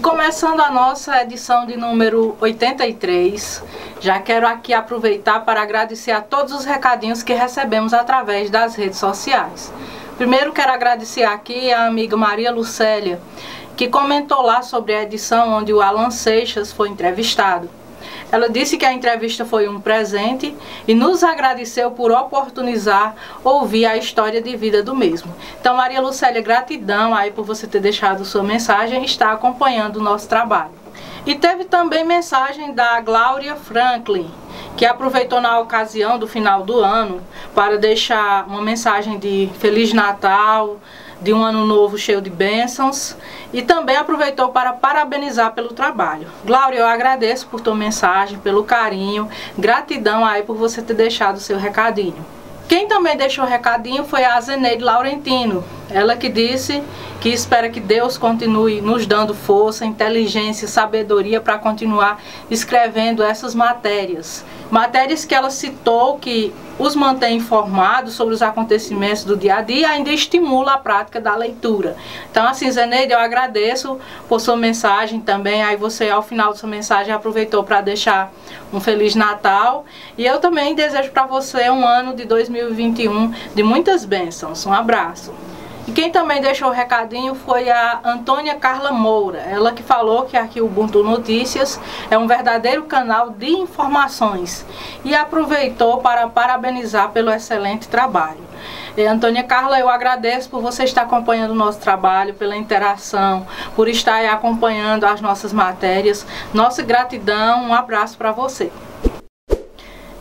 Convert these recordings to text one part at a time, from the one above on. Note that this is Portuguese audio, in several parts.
começando a nossa edição de número 83, já quero aqui aproveitar para agradecer a todos os recadinhos que recebemos através das redes sociais. Primeiro quero agradecer aqui a amiga Maria Lucélia, que comentou lá sobre a edição onde o Alan Seixas foi entrevistado. Ela disse que a entrevista foi um presente e nos agradeceu por oportunizar ouvir a história de vida do mesmo. Então, Maria Lucélia, gratidão aí por você ter deixado sua mensagem e estar acompanhando o nosso trabalho. E teve também mensagem da Glória Franklin, que aproveitou na ocasião do final do ano para deixar uma mensagem de Feliz Natal, de um ano novo cheio de bênçãos, e também aproveitou para parabenizar pelo trabalho. Glória, eu agradeço por tua mensagem, pelo carinho, gratidão aí por você ter deixado o seu recadinho. Quem também deixou o recadinho foi a Zeneide Laurentino, ela que disse que espera que Deus continue nos dando força, inteligência e sabedoria para continuar escrevendo essas matérias. Matérias que ela citou que os mantém informados sobre os acontecimentos do dia a dia e ainda estimula a prática da leitura. Então, assim, Zeneide, eu agradeço por sua mensagem também. Aí você, ao final da sua mensagem, aproveitou para deixar um Feliz Natal. E eu também desejo para você um ano de 2021 de muitas bênçãos. Um abraço. E quem também deixou o recadinho foi a Antônia Carla Moura, ela que falou que aqui o Ubuntu Notícias é um verdadeiro canal de informações e aproveitou para parabenizar pelo excelente trabalho. Antônia Carla, eu agradeço por você estar acompanhando o nosso trabalho, pela interação, por estar aí acompanhando as nossas matérias. Nossa gratidão, um abraço para você.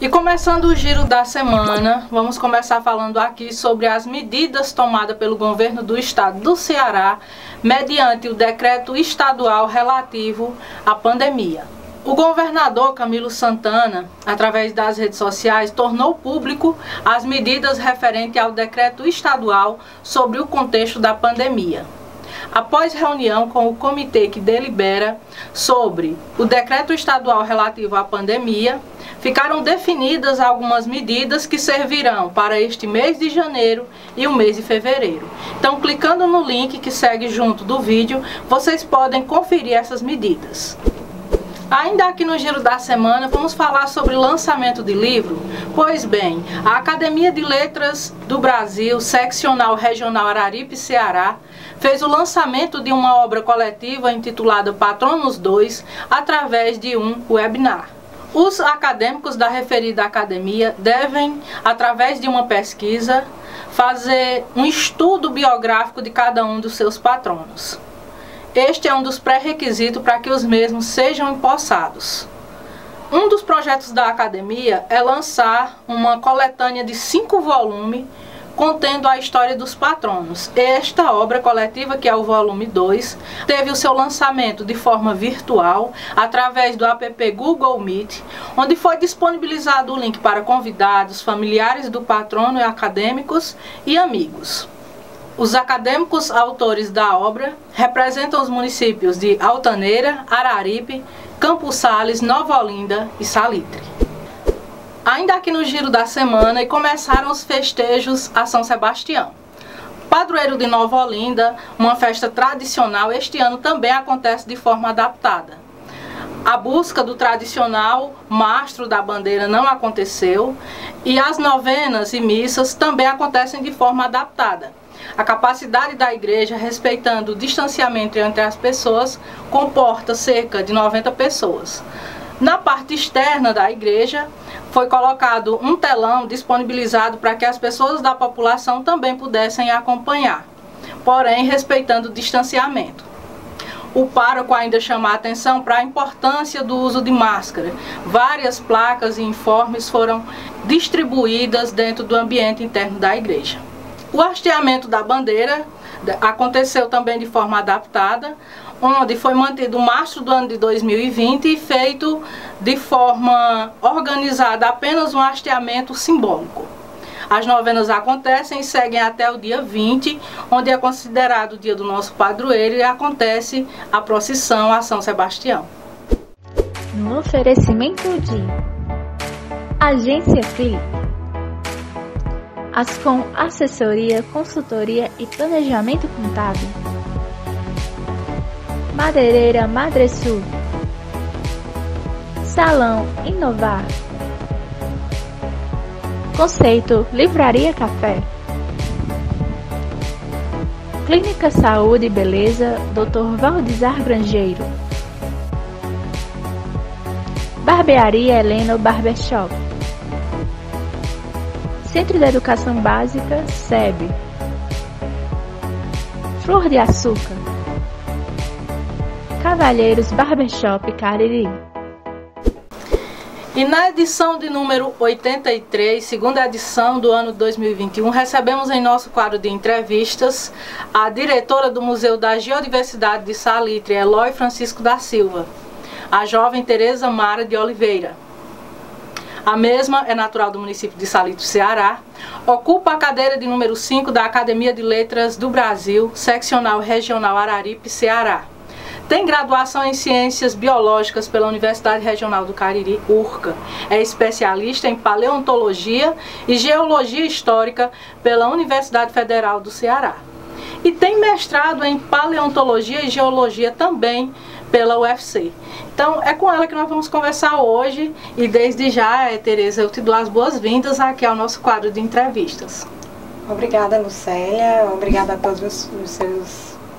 E começando o giro da semana, vamos começar falando aqui sobre as medidas tomadas pelo governo do estado do Ceará mediante o decreto estadual relativo à pandemia. O governador Camilo Santana, através das redes sociais, tornou público as medidas referentes ao decreto estadual sobre o contexto da pandemia. Após reunião com o comitê que delibera sobre o decreto estadual relativo à pandemia, ficaram definidas algumas medidas que servirão para este mês de janeiro e o mês de fevereiro. Então, clicando no link que segue junto do vídeo, vocês podem conferir essas medidas. Ainda aqui no Giro da Semana, vamos falar sobre lançamento de livro. Pois bem, a Academia de Letras do Brasil, Seccional Regional Araripe, Ceará, fez o lançamento de uma obra coletiva intitulada Patronos 2, através de um webinar. Os acadêmicos da referida academia devem, através de uma pesquisa, fazer um estudo biográfico de cada um dos seus patronos. Este é um dos pré-requisitos para que os mesmos sejam empossados. Um dos projetos da academia é lançar uma coletânea de 5 volumes contendo a história dos patronos. Esta obra coletiva, que é o volume 2, teve o seu lançamento de forma virtual através do app Google Meet, onde foi disponibilizado o link para convidados, familiares do patrono e acadêmicos e amigos. Os acadêmicos autores da obra representam os municípios de Altaneira, Araripe, Campos Sales, Nova Olinda e Salitre. Ainda aqui no giro da semana, e começaram os festejos a São Sebastião. Padroeiro de Nova Olinda, uma festa tradicional, este ano também acontece de forma adaptada. A busca do tradicional mastro da bandeira não aconteceu e as novenas e missas também acontecem de forma adaptada. A capacidade da igreja, respeitando o distanciamento entre as pessoas, comporta cerca de 90 pessoas. Na parte externa da igreja, foi colocado um telão disponibilizado para que as pessoas da população também pudessem acompanhar, porém respeitando o distanciamento. O pároco ainda chama a atenção para a importância do uso de máscara. Várias placas e informes foram distribuídas dentro do ambiente interno da igreja. O hasteamento da bandeira aconteceu também de forma adaptada, onde foi mantido o mastro do ano de 2020 e feito de forma organizada apenas um hasteamento simbólico. As novenas acontecem e seguem até o dia 20, onde é considerado o dia do nosso padroeiro e acontece a procissão a São Sebastião. No oferecimento de Agência Flip, Ascom Assessoria, Consultoria e Planejamento Contábil, Madeireira Madresul. Salão Inovar. Conceito Livraria Café. Clínica Saúde e Beleza Dr. Valdizar Grangeiro. Barbearia Helena Barbershop. Centro de Educação Básica SEB. Flor de Açúcar. Cavalheiros Barbershop Cariri. E na edição de número 83, segunda edição do ano 2021, recebemos em nosso quadro de entrevistas a diretora do Museu da Geodiversidade de Salitre, Eloy Francisco da Silva, a jovem Tereza Mara de Oliveira. A mesma é natural do município de Salitre, Ceará, ocupa a cadeira de número 5 da Academia de Letras do Brasil, seccional regional Araripe, Ceará. Tem graduação em Ciências Biológicas pela Universidade Regional do Cariri, URCA. É especialista em Paleontologia e Geologia Histórica pela Universidade Federal do Ceará. E tem mestrado em Paleontologia e Geologia também pela UFC. Então é com ela que nós vamos conversar hoje e desde já, Tereza, eu te dou as boas-vindas aqui ao nosso quadro de entrevistas. Obrigada, Lucélia. Obrigada a todos os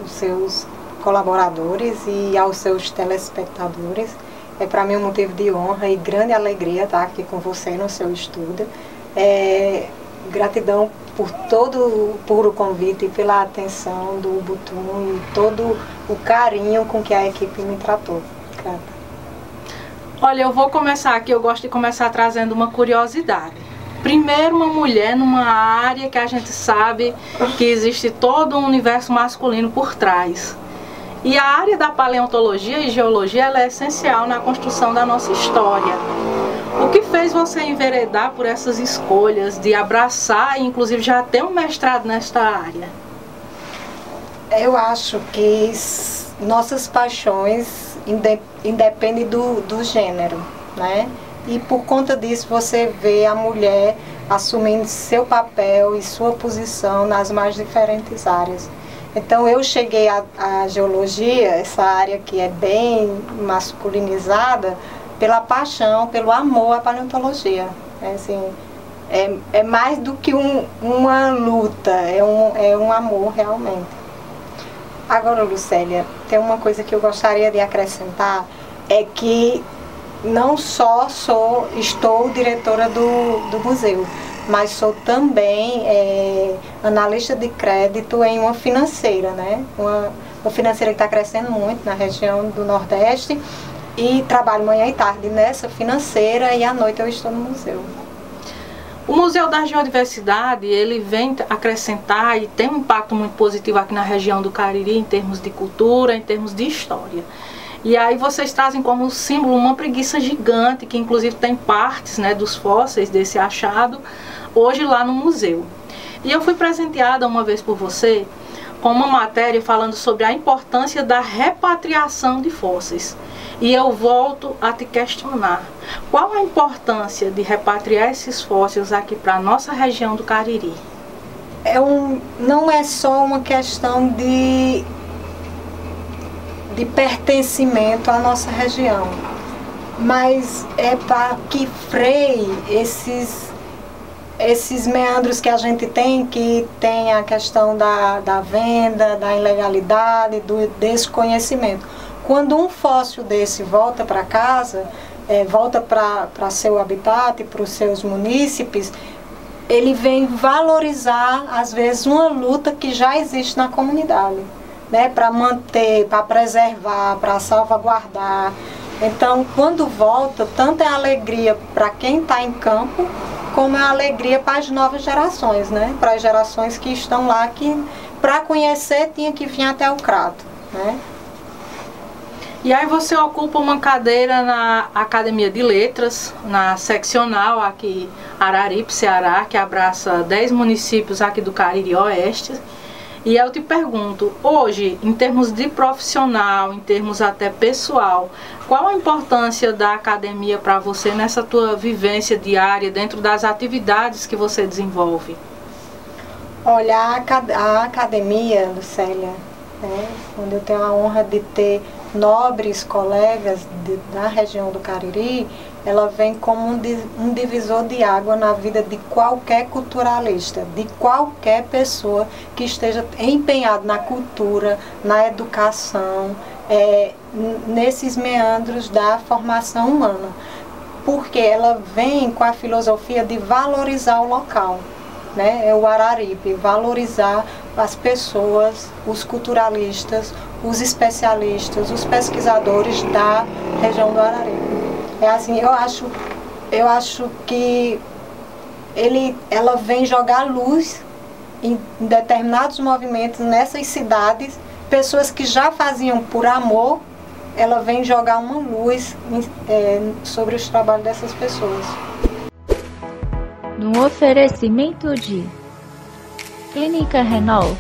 seus colaboradores e aos seus telespectadores. É para mim um motivo de honra e grande alegria estar aqui com você no seu estúdio. Gratidão por o convite e pela atenção do Ubutum e todo o carinho com que a equipe me tratou. Grata. Olha, eu vou começar aqui, eu gosto de começar trazendo uma curiosidade. Primeiro, uma mulher numa área que a gente sabe que existe todo um universo masculino por trás. E a área da paleontologia e geologia ela é essencial na construção da nossa história. O que fez você enveredar por essas escolhas de abraçar e inclusive já ter um mestrado nesta área? Eu acho que nossas paixões independem do gênero, né? E por conta disso você vê a mulher assumindo seu papel e sua posição nas mais diferentes áreas. Então eu cheguei à geologia, essa área que é bem masculinizada, pela paixão, pelo amor à paleontologia. É mais do que uma luta, é um amor realmente. Agora, Lucélia, tem uma coisa que eu gostaria de acrescentar, é que não só estou diretora do museu, mas sou também analista de crédito em uma financeira, né? Uma financeira que está crescendo muito na região do Nordeste e trabalho manhã e tarde nessa financeira e à noite eu estou no museu. O Museu da Geodiversidade, ele vem acrescentar e tem um impacto muito positivo aqui na região do Cariri em termos de cultura, em termos de história. E aí vocês trazem como símbolo uma preguiça gigante, que inclusive tem partes, né, dos fósseis desse achado, hoje lá no museu. E eu fui presenteada uma vez por você com uma matéria falando sobre a importância da repatriação de fósseis. E eu volto a te questionar, qual a importância de repatriar esses fósseis aqui para a nossa região do Cariri? Não é só uma questão de pertencimento à nossa região, mas é para que freie esses meandros que a gente tem, que tem a questão da venda, da ilegalidade, do desconhecimento. Quando um fóssil desse volta para casa, volta para seu habitat, para os seus munícipes, ele vem valorizar, às vezes, uma luta que já existe na comunidade, né, para manter, para preservar, para salvaguardar. Então, quando volta, tanto é alegria para quem está em campo, como é alegria para as novas gerações, né, para as gerações que estão lá, que para conhecer tinha que vir até o Crato, né. E aí você ocupa uma cadeira na Academia de Letras, na seccional aqui Araripe, Ceará, que abraça 10 municípios aqui do Cariri Oeste. E eu te pergunto, hoje, em termos de profissional, em termos até pessoal, qual a importância da academia para você nessa tua vivência diária, dentro das atividades que você desenvolve? Olha, a academia, Lucélia, né, onde eu tenho a honra de ter nobres colegas da região do Cariri, ela vem como um divisor de água na vida de qualquer culturalista, de qualquer pessoa que esteja empenhado na cultura, na educação, nesses meandros da formação humana. Porque ela vem com a filosofia de valorizar o local, né? É o Araripe, valorizar as pessoas, os culturalistas, os especialistas, os pesquisadores da região do Araripe. É assim, eu acho que ela vem jogar luz em determinados movimentos nessas cidades, pessoas que já faziam por amor, ela vem jogar uma luz sobre os trabalhos dessas pessoas. No oferecimento de Clínica Renol,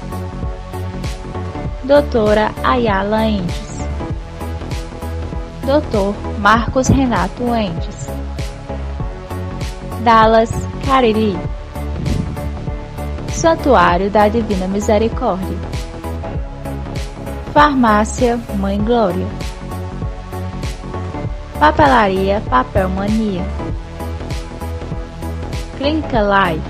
Doutora Ayala Endes, Dr. Marcos Renato Endes, Dallas Cariri, Santuário da Divina Misericórdia, Farmácia Mãe Glória, Papelaria Papel Mania, Clínica Live,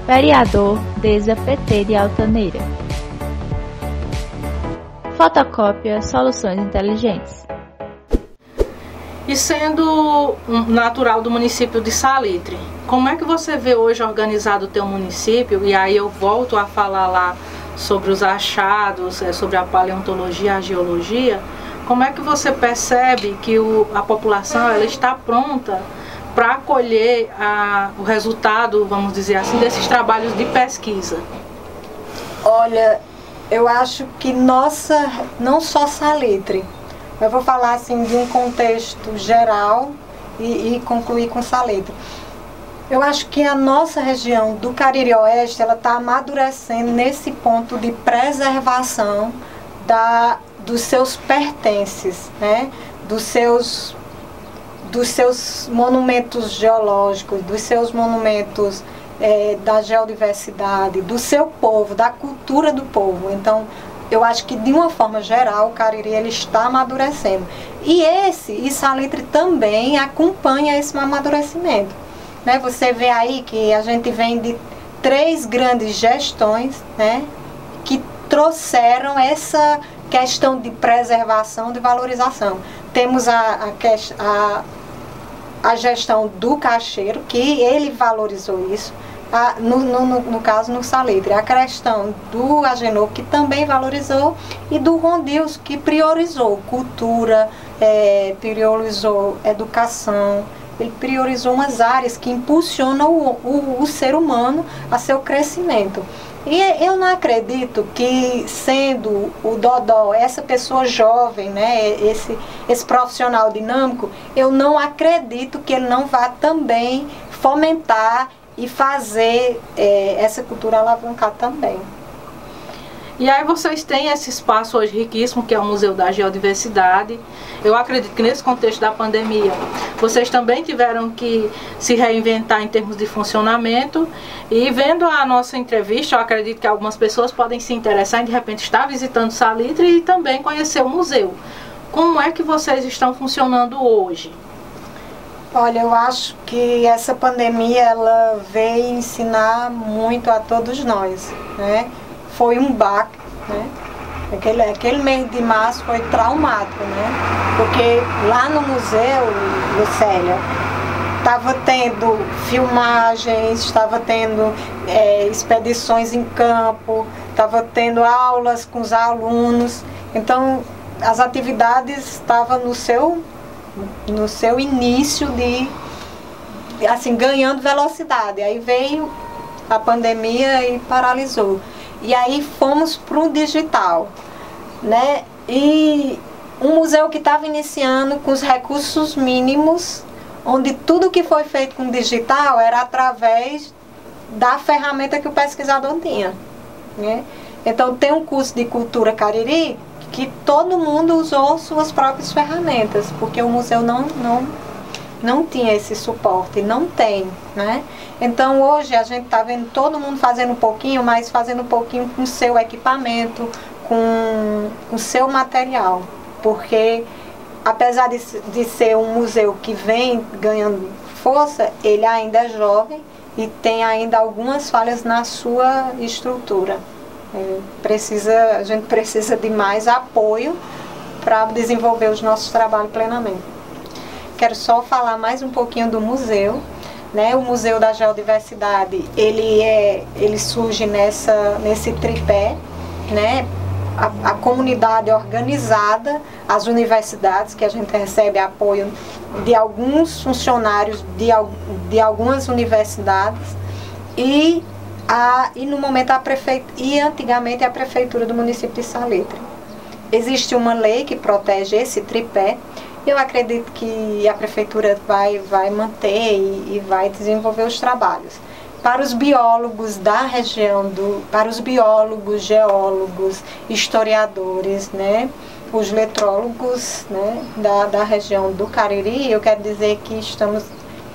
Vereador Deza PT de Altaneira, Fotocópia Soluções Inteligentes. E sendo natural do município de Salitre, como é que você vê hoje organizado o teu município? E aí eu volto a falar lá sobre os achados, sobre a paleontologia, a geologia. Como é que você percebe que a população ela está pronta para acolher o resultado, vamos dizer assim, desses trabalhos de pesquisa? Olha, eu acho que não só Salitre, eu vou falar assim de um contexto geral e concluir com Salitre. Eu acho que a nossa região do Cariri Oeste, ela está amadurecendo nesse ponto de preservação dos seus pertences, né? dos seus monumentos geológicos, dos seus monumentos da geodiversidade, do seu povo, da cultura do povo. Então, eu acho que de uma forma geral o Cariri ele está amadurecendo. E Salitre também acompanha esse amadurecimento. Né? Você vê aí que a gente vem de 3 grandes gestões, né, que trouxeram essa questão de preservação, de valorização. Temos a gestão do Cacheiro, que ele valorizou isso, no caso no Salitre, a questão do Agenor, que também valorizou, e do Rondeus, que priorizou cultura, priorizou educação, ele priorizou umas áreas que impulsionam o ser humano a seu crescimento. E eu não acredito que, sendo o Dodó, essa pessoa jovem, né, esse profissional dinâmico, eu não acredito que ele não vá também fomentar e fazer essa cultura alavancar também. E aí vocês têm esse espaço hoje riquíssimo, que é o Museu da Geodiversidade. Eu acredito que nesse contexto da pandemia, vocês também tiveram que se reinventar em termos de funcionamento. E vendo a nossa entrevista, eu acredito que algumas pessoas podem se interessar em, de repente, estar visitando Salitre e também conhecer o museu. Como é que vocês estão funcionando hoje? Olha, eu acho que essa pandemia ela veio ensinar muito a todos nós, né? Foi um baque, né? Aquele mês de março foi traumático, né? Porque lá no museu, Lucélia, estava tendo filmagens, estava tendo expedições em campo, estava tendo aulas com os alunos. Então, as atividades estavam no seu início assim, ganhando velocidade. Aí veio a pandemia e paralisou. E aí fomos para o digital, né? E um museu que estava iniciando com os recursos mínimos, onde tudo que foi feito com digital era através da ferramenta que o pesquisador tinha, né? Então tem um curso de cultura Cariri que todo mundo usou suas próprias ferramentas, porque o museu não tinha esse suporte, não tem, né? Então hoje a gente está vendo todo mundo fazendo um pouquinho, mas fazendo um pouquinho com seu equipamento, com o seu material, porque apesar de ser um museu que vem ganhando força, ele ainda é jovem e tem ainda algumas falhas na sua estrutura. A gente precisa de mais apoio para desenvolver os nossos trabalhos plenamente. Quero só falar mais um pouquinho do museu, né? O Museu da Geodiversidade, ele surge nesse tripé, né? A comunidade organizada, as universidades, que a gente recebe apoio de alguns funcionários de algumas universidades, e no momento antigamente a prefeitura do município de Salitre. Existe uma lei que protege esse tripé. Eu acredito que a prefeitura vai manter e vai desenvolver os trabalhos. Para os biólogos da região, para os biólogos, geólogos, historiadores, né, os letrólogos, né, da região do Cariri, eu quero dizer que estamos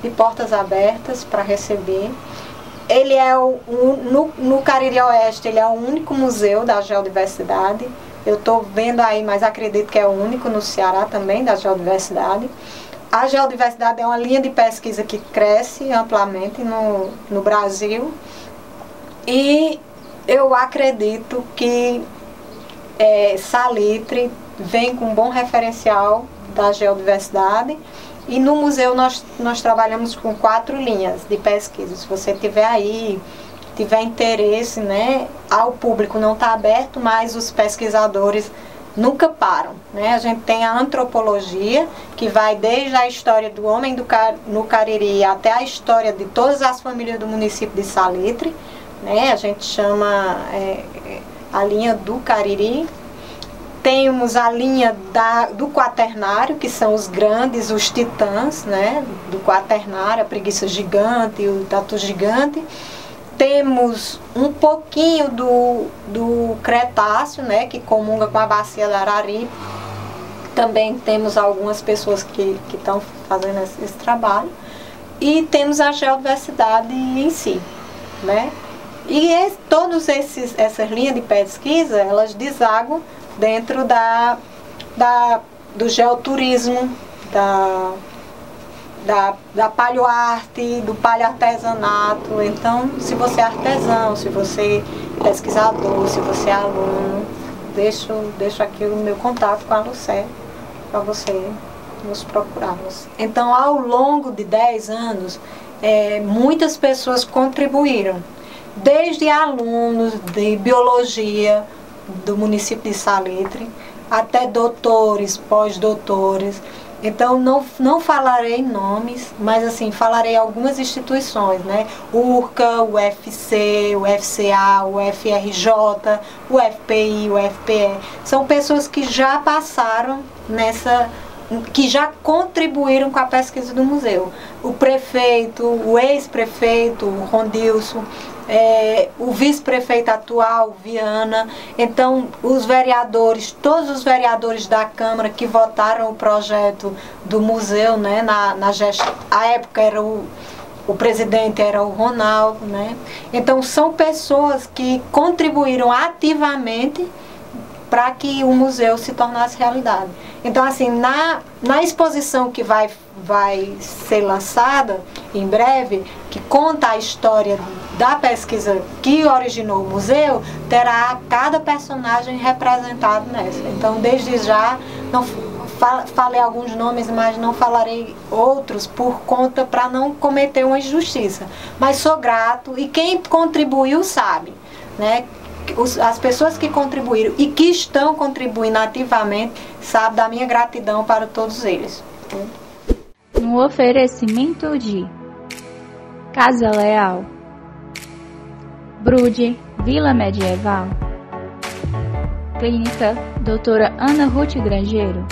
de portas abertas para receber. Ele é no Cariri Oeste, ele é o único museu da geodiversidade. Eu estou vendo aí, mas acredito que é o único no Ceará também, da geodiversidade. A geodiversidade é uma linha de pesquisa que cresce amplamente no Brasil. E eu acredito que Salitre vem com um bom referencial da geodiversidade. E no museu nós trabalhamos com 4 linhas de pesquisa. Se você tiver interesse, né, ao público não está aberto, mas os pesquisadores nunca param, né? A gente tem a antropologia, que vai desde a história do homem no Cariri até a história de todas as famílias do município de Salitre, né? A gente chama a linha do Cariri. Temos a linha do quaternário, que são os grandes, os titãs, né, do quaternário, a preguiça gigante e o tatu gigante. Temos um pouquinho do Cretáceo, né, que comunga com a bacia da Araripe. Também temos algumas pessoas que estão fazendo esse trabalho. E temos a geodiversidade em si, né? E todas essas linhas de pesquisa, elas desaguam dentro do geoturismo, da palhoarte, do palhoartesanato. Então, se você é artesão, se você é pesquisador, se você é aluno, deixo aqui o meu contato com a Lucé para você nos procurarmos. Então, ao longo de 10 anos, muitas pessoas contribuíram, desde alunos de biologia do município de Salitre, até doutores, pós-doutores. Então, não falarei nomes, mas assim, falarei algumas instituições, né? URCA, o UFC, o FCA, o FRJ, o FPI, o FPE. São pessoas que já passaram que já contribuíram com a pesquisa do museu. O prefeito, o ex-prefeito, o Rondilson, o vice-prefeito atual, Viana. Então, os vereadores, todos os vereadores da Câmara que votaram o projeto do museu, né, a época era o presidente era o Ronaldo, né? Então, são pessoas que contribuíram ativamente para que o museu se tornasse realidade. Então, assim, na exposição que vai ser lançada em breve, que conta a história da pesquisa que originou o museu, terá cada personagem representado nessa. Então, desde já, não falei alguns nomes, mas não falarei outros por conta para não cometer uma injustiça. Mas sou grato, e quem contribuiu sabe, né? As pessoas que contribuíram e que estão contribuindo ativamente sabem da minha gratidão para todos eles. No oferecimento de Casa Leal, Brude, Vila Medieval, Clínica Doutora Ana Ruth Grangeiro,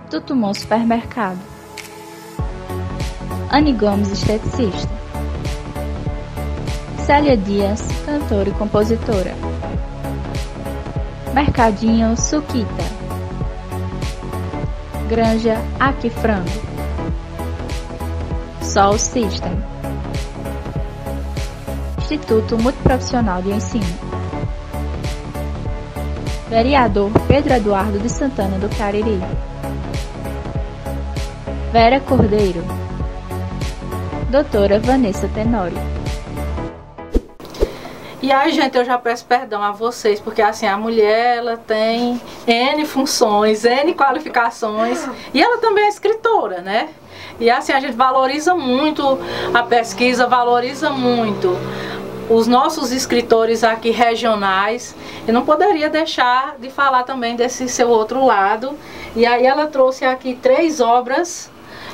Tutumon Supermercado, Anne Gomes Esteticista, Célia Dias, cantora e compositora, Mercadinho Suquita, Granja Aqui Frango, Sol System. Instituto Multiprofissional de Ensino. Vereador Pedro Eduardo de Santana do Cariri. Vera Cordeiro. Doutora Vanessa Tenório. E aí, gente, eu já peço perdão a vocês, porque assim, a mulher, ela tem N funções, N qualificações, e ela também é escritora, né? E assim, a gente valoriza muito a pesquisa, valoriza muito os nossos escritores aqui regionais, e não poderia deixar de falar também desse seu outro lado. E aí ela trouxe aqui 3 obras,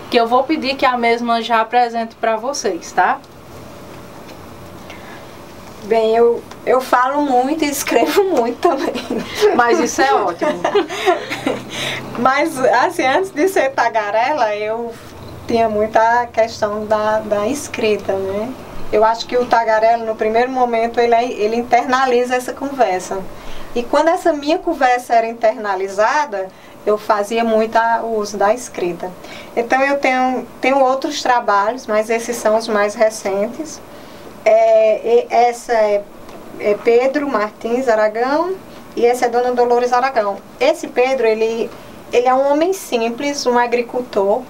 que eu vou pedir que a mesma já apresente para vocês, tá? Bem, eu falo muito e escrevo muito também. Mas isso é ótimo. Mas, assim, antes de ser tagarela, eu tinha muita questão da escrita, né? Eu acho que o tagarela, no primeiro momento, ele internaliza essa conversa. E quando essa minha conversa era internalizada, eu fazia muito o uso da escrita. Então, eu tenho outros trabalhos, mas esses são os mais recentes. Essa é Pedro Martins Aragão e essa é Dona Dolores Aragão. Esse Pedro, ele é um homem simples, um agricultor,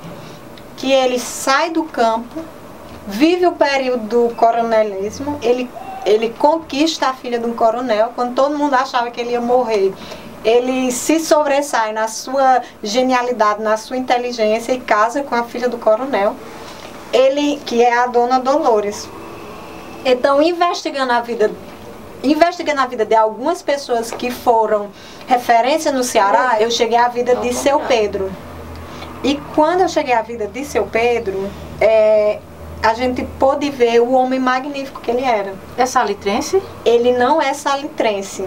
que ele sai do campo, vive o período do coronelismo, ele conquista a filha de um coronel, quando todo mundo achava que ele ia morrer. Ele se sobressai na sua genialidade, na sua inteligência e casa com a filha do coronel, que é a Dona Dolores. Então, investigando a vida de algumas pessoas que foram referência no Ceará, eu cheguei à vida de Seu Pedro. E quando eu cheguei à vida de Seu Pedro, a gente pôde ver o homem magnífico que ele era. É salitrense? Ele não é salitrense.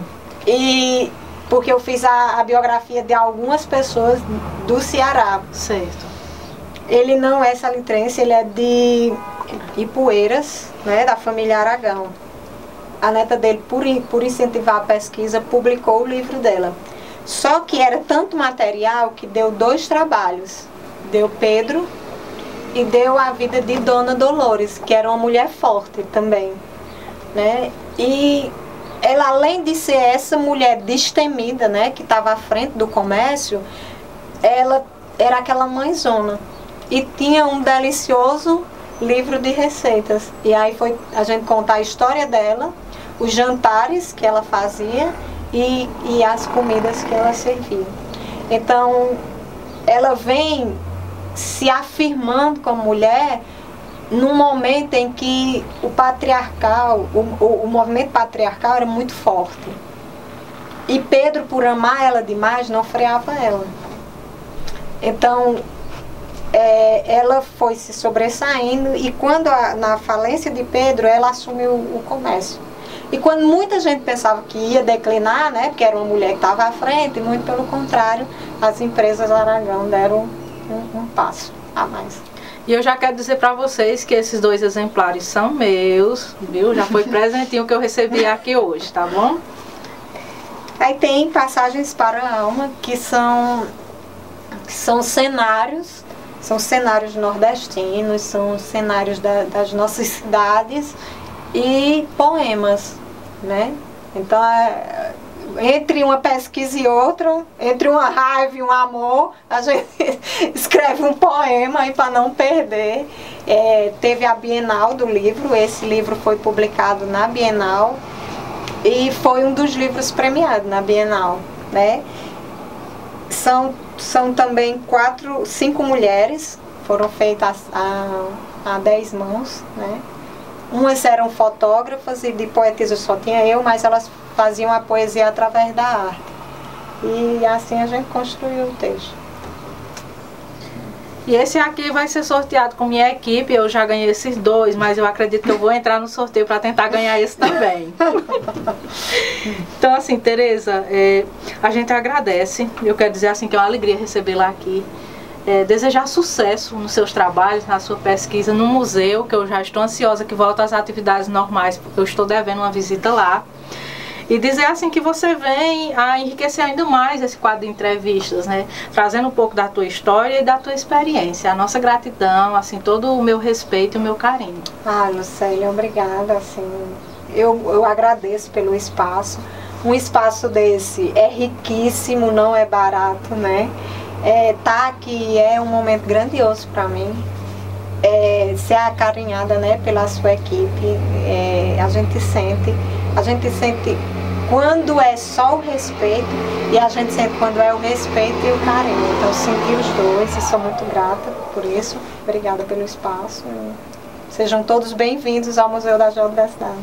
Porque eu fiz a biografia de algumas pessoas do Ceará. Certo. Ele não é salitrense, ele é de Ipueiras, né, da família Aragão. A neta dele, por incentivar a pesquisa, publicou o livro dela. Só que era tanto material que deu 2 trabalhos. Deu Pedro e deu a vida de Dona Dolores, que era uma mulher forte também, né? E ela, além de ser essa mulher destemida, né, que estava à frente do comércio, ela era aquela mãezona. E tinha um delicioso livro de receitas. E aí foi a gente contar a história dela, os jantares que ela fazia e as comidas que ela servia. Então, ela vem se afirmando como mulher num momento em que o patriarcal, o movimento patriarcal era muito forte. E Pedro, por amar ela demais, não freava ela. Então, ela foi se sobressaindo e quando na falência de Pedro, ela assumiu o comércio. E quando muita gente pensava que ia declinar, né, porque era uma mulher que estava à frente, muito pelo contrário, as empresas Aragão deram um passo a mais. E eu já quero dizer para vocês que esses 2 exemplares são meus, viu? Já foi presentinho que eu recebi aqui hoje, tá bom? Aí tem Passagens para a Alma, que são cenários. São cenários nordestinos, são cenários das nossas cidades e poemas, né? Então, entre uma pesquisa e outra, entre uma raiva e um amor, a gente escreve um poema aí para não perder. Teve a Bienal do livro, esse livro foi publicado na Bienal e foi um dos livros premiados na Bienal, né? São também 5 mulheres, foram feitas a 10 mãos, né? Umas eram fotógrafas e de poetisas só tinha eu, mas elas faziam a poesia através da arte. E assim a gente construiu o texto. E esse aqui vai ser sorteado com minha equipe. Eu já ganhei esses 2, mas eu acredito que eu vou entrar no sorteio para tentar ganhar esse também. Então, assim, Tereza, a gente agradece. Eu quero dizer assim que é uma alegria recebê-la aqui. Desejar sucesso nos seus trabalhos, na sua pesquisa no museu, que eu já estou ansiosa que volte às atividades normais, porque eu estou devendo uma visita lá. E dizer assim que você vem a enriquecer ainda mais esse quadro de entrevistas, né? Trazendo um pouco da tua história e da tua experiência. A nossa gratidão, assim, todo o meu respeito e o meu carinho. Ah, Lucélia, obrigada, assim, eu agradeço pelo espaço. Um espaço desse é riquíssimo, não é barato, né? Tá aqui é um momento grandioso para mim. Ser acarinhada, né, pela sua equipe, a gente sente quando é só o respeito e a gente sente quando é o respeito e o carinho. Então eu senti os dois e sou muito grata por isso. Obrigada pelo espaço. Sejam todos bem-vindos ao Museu da Geodiversidade.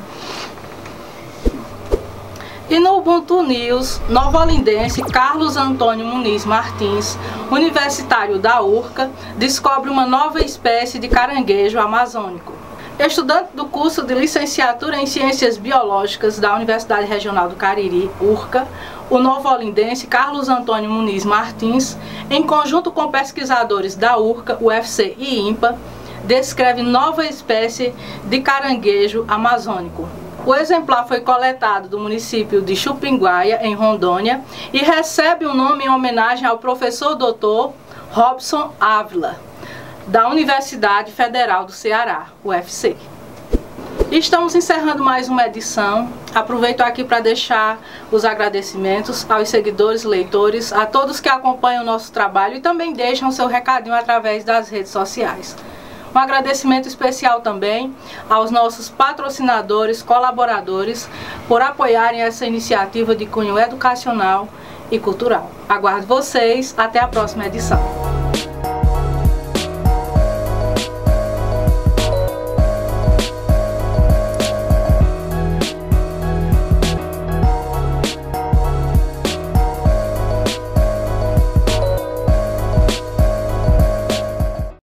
E no Ubuntu News, novo-olindense Carlos Antônio Muniz Martins, universitário da URCA, descobre uma nova espécie de caranguejo amazônico. Estudante do curso de licenciatura em Ciências Biológicas da Universidade Regional do Cariri, URCA, o novo-olindense Carlos Antônio Muniz Martins, em conjunto com pesquisadores da URCA, UFC e INPA, descreve nova espécie de caranguejo amazônico. O exemplar foi coletado do município de Chupinguaia, em Rondônia, e recebe o nome em homenagem ao professor Dr. Robson Ávila, da Universidade Federal do Ceará, UFC. Estamos encerrando mais uma edição. Aproveito aqui para deixar os agradecimentos aos seguidores, leitores, a todos que acompanham o nosso trabalho e também deixam seu recadinho através das redes sociais. Um agradecimento especial também aos nossos patrocinadores, colaboradores, por apoiarem essa iniciativa de cunho educacional e cultural. Aguardo vocês, até a próxima edição.